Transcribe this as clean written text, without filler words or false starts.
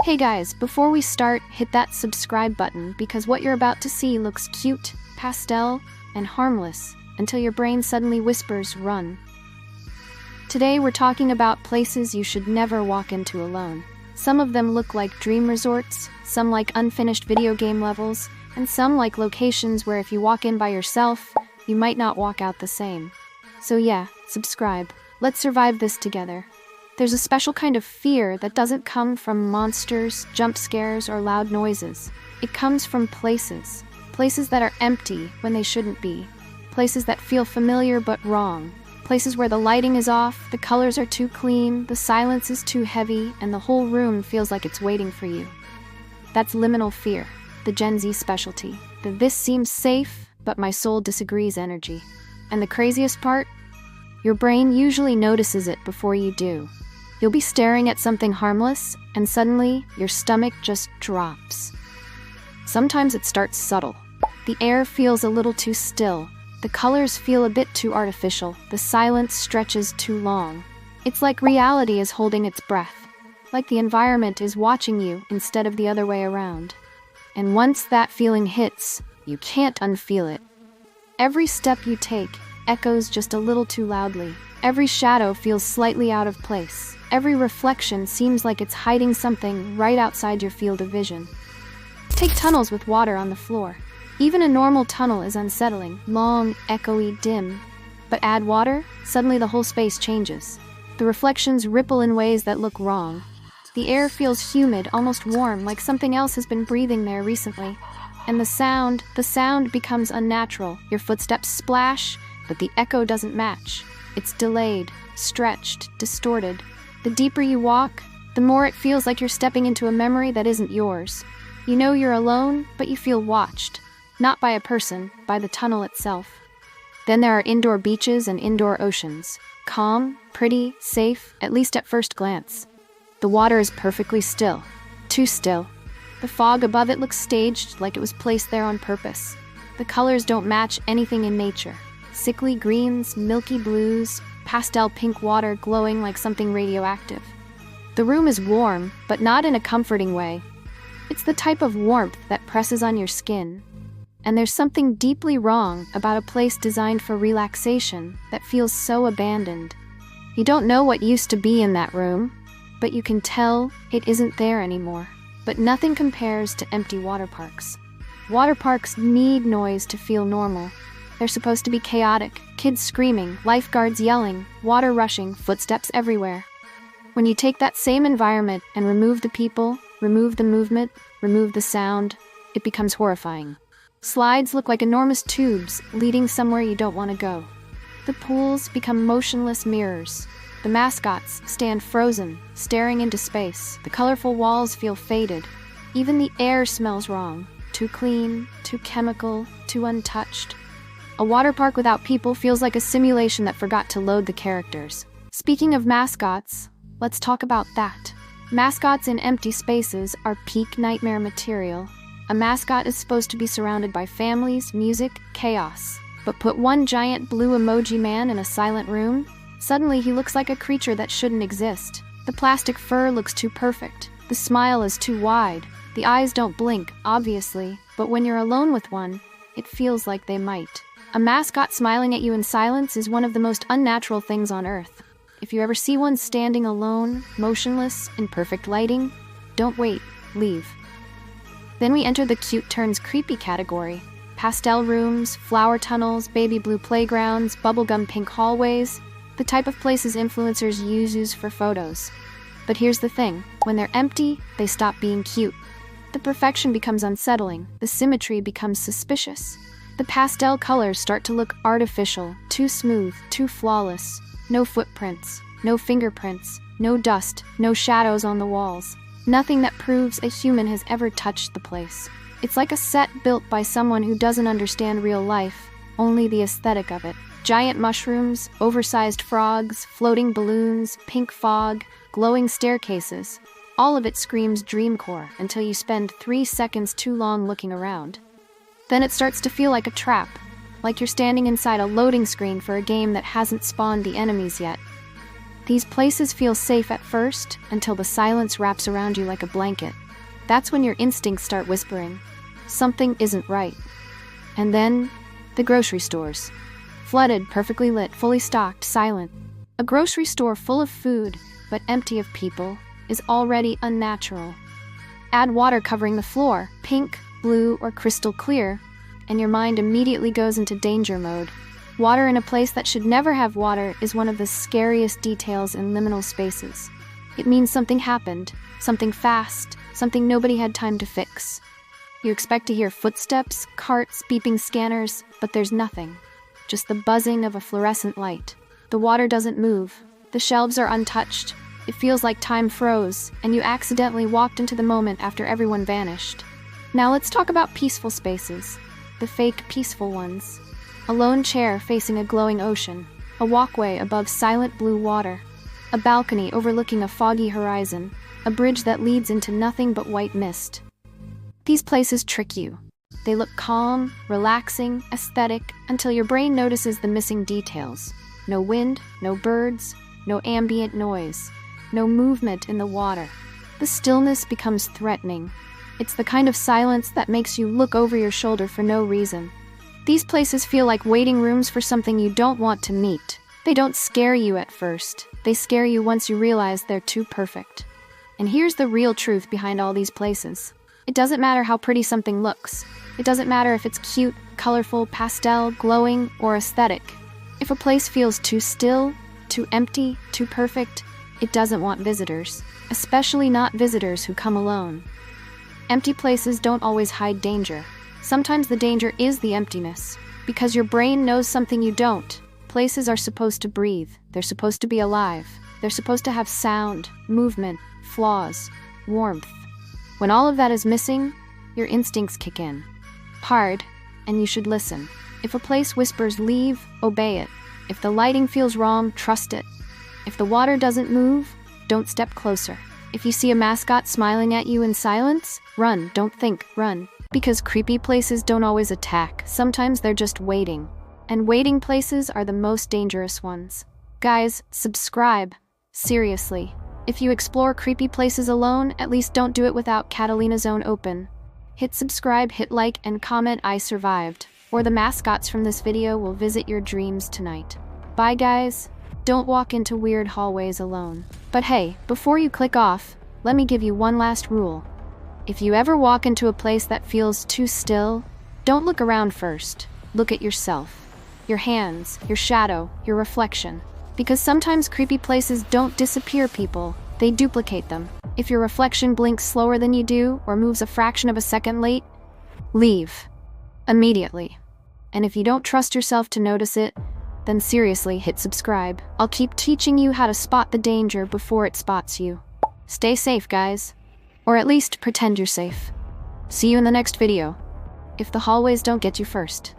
Hey guys, before we start, hit that subscribe button because what you're about to see looks cute, pastel, and harmless until your brain suddenly whispers, run. Today we're talking about places you should never walk into alone. Some of them look like dream resorts, some like unfinished video game levels, and some like locations where if you walk in by yourself, you might not walk out the same. So yeah, subscribe. Let's survive this together. There's a special kind of fear that doesn't come from monsters, jump scares, or loud noises. It comes from places. Places that are empty when they shouldn't be. Places that feel familiar but wrong. Places where the lighting is off, the colors are too clean, the silence is too heavy, and the whole room feels like it's waiting for you. That's liminal fear, the Gen Z specialty. The "this seems safe, but my soul disagrees" energy. And the craziest part? Your brain usually notices it before you do. You'll be staring at something harmless, and suddenly, your stomach just drops. Sometimes it starts subtle. The air feels a little too still. The colors feel a bit too artificial. The silence stretches too long. It's like reality is holding its breath. Like the environment is watching you instead of the other way around. And once that feeling hits, you can't unfeel it. Every step you take echoes just a little too loudly. Every shadow feels slightly out of place. Every reflection seems like it's hiding something right outside your field of vision. Take tunnels with water on the floor. Even a normal tunnel is unsettling, long, echoey, dim. But add water, suddenly the whole space changes. The reflections ripple in ways that look wrong. The air feels humid, almost warm, like something else has been breathing there recently. And the sound becomes unnatural. Your footsteps splash, but the echo doesn't match. It's delayed, stretched, distorted. The deeper you walk, the more it feels like you're stepping into a memory that isn't yours. You know you're alone, but you feel watched. Not by a person, by the tunnel itself. Then there are indoor beaches and indoor oceans. Calm, pretty, safe, at least at first glance. The water is perfectly still. Too still. The fog above it looks staged, like it was placed there on purpose. The colors don't match anything in nature. Sickly greens, milky blues, pastel pink water glowing like something radioactive. The room is warm, but not in a comforting way. It's the type of warmth that presses on your skin. And there's something deeply wrong about a place designed for relaxation that feels so abandoned. You don't know what used to be in that room, but you can tell it isn't there anymore. But nothing compares to empty water parks. Water parks need noise to feel normal. They're supposed to be chaotic, kids screaming, lifeguards yelling, water rushing, footsteps everywhere. When you take that same environment and remove the people, remove the movement, remove the sound, it becomes horrifying. Slides look like enormous tubes leading somewhere you don't want to go. The pools become motionless mirrors. The mascots stand frozen, staring into space. The colorful walls feel faded. Even the air smells wrong. Too clean, too chemical, too untouched. A water park without people feels like a simulation that forgot to load the characters. Speaking of mascots, let's talk about that. Mascots in empty spaces are peak nightmare material. A mascot is supposed to be surrounded by families, music, chaos. But put one giant blue emoji man in a silent room, suddenly he looks like a creature that shouldn't exist. The plastic fur looks too perfect. The smile is too wide. The eyes don't blink, obviously, but when you're alone with one, it feels like they might. A mascot smiling at you in silence is one of the most unnatural things on Earth. If you ever see one standing alone, motionless, in perfect lighting, don't wait, leave. Then we enter the cute turns creepy category. Pastel rooms, flower tunnels, baby blue playgrounds, bubblegum pink hallways, the type of places influencers use for photos. But here's the thing, when they're empty, they stop being cute. The perfection becomes unsettling, the symmetry becomes suspicious. The pastel colors start to look artificial, too smooth, too flawless. No footprints, no fingerprints, no dust, no shadows on the walls. Nothing that proves a human has ever touched the place. It's like a set built by someone who doesn't understand real life, only the aesthetic of it. Giant mushrooms, oversized frogs, floating balloons, pink fog, glowing staircases. All of it screams dreamcore until you spend 3 seconds too long looking around. Then it starts to feel like a trap, like you're standing inside a loading screen for a game that hasn't spawned the enemies yet. These places feel safe at first until the silence wraps around you like a blanket. That's when your instincts start whispering, something isn't right. And then, the grocery stores. Flooded, perfectly lit, fully stocked, silent. A grocery store full of food, but empty of people, is already unnatural. Add water covering the floor, pink, blue, or crystal clear, and your mind immediately goes into danger mode. Water in a place that should never have water is one of the scariest details in liminal spaces. It means something happened, something fast, something nobody had time to fix. You expect to hear footsteps, carts, beeping scanners, but there's nothing. Just the buzzing of a fluorescent light. The water doesn't move. The shelves are untouched. It feels like time froze, and you accidentally walked into the moment after everyone vanished. Now let's talk about peaceful spaces. The fake peaceful ones. A lone chair facing a glowing ocean. A walkway above silent blue water. A balcony overlooking a foggy horizon. A bridge that leads into nothing but white mist. These places trick you. They look calm, relaxing, aesthetic, until your brain notices the missing details. No wind, no birds, no ambient noise, no movement in the water. The stillness becomes threatening. It's the kind of silence that makes you look over your shoulder for no reason. These places feel like waiting rooms for something you don't want to meet. They don't scare you at first. They scare you once you realize they're too perfect. And here's the real truth behind all these places. It doesn't matter how pretty something looks. It doesn't matter if it's cute, colorful, pastel, glowing, or aesthetic. If a place feels too still, too empty, too perfect, it doesn't want visitors, especially not visitors who come alone. Empty places don't always hide danger. Sometimes the danger is the emptiness, because your brain knows something you don't. Places are supposed to breathe. They're supposed to be alive. They're supposed to have sound, movement, flaws, warmth. When all of that is missing, your instincts kick in. Hard, and you should listen. If a place whispers leave, obey it. If the lighting feels wrong, trust it. If the water doesn't move, don't step closer. If you see a mascot smiling at you in silence, run, don't think, run. Because creepy places don't always attack. Sometimes they're just waiting. And waiting places are the most dangerous ones. Guys, subscribe. Seriously. If you explore creepy places alone, at least don't do it without Catalina Zone open. Hit subscribe, hit like, and comment I survived. Or the mascots from this video will visit your dreams tonight. Bye guys. Don't walk into weird hallways alone. But hey, before you click off, let me give you one last rule. If you ever walk into a place that feels too still, don't look around first. Look at yourself. Your hands, your shadow, your reflection. Because sometimes creepy places don't disappear people, they duplicate them. If your reflection blinks slower than you do, or moves a fraction of a second late, leave. Immediately. And if you don't trust yourself to notice it, then seriously hit subscribe. I'll keep teaching you how to spot the danger before it spots you. Stay safe, guys. Or at least pretend you're safe. See you in the next video. If the hallways don't get you first.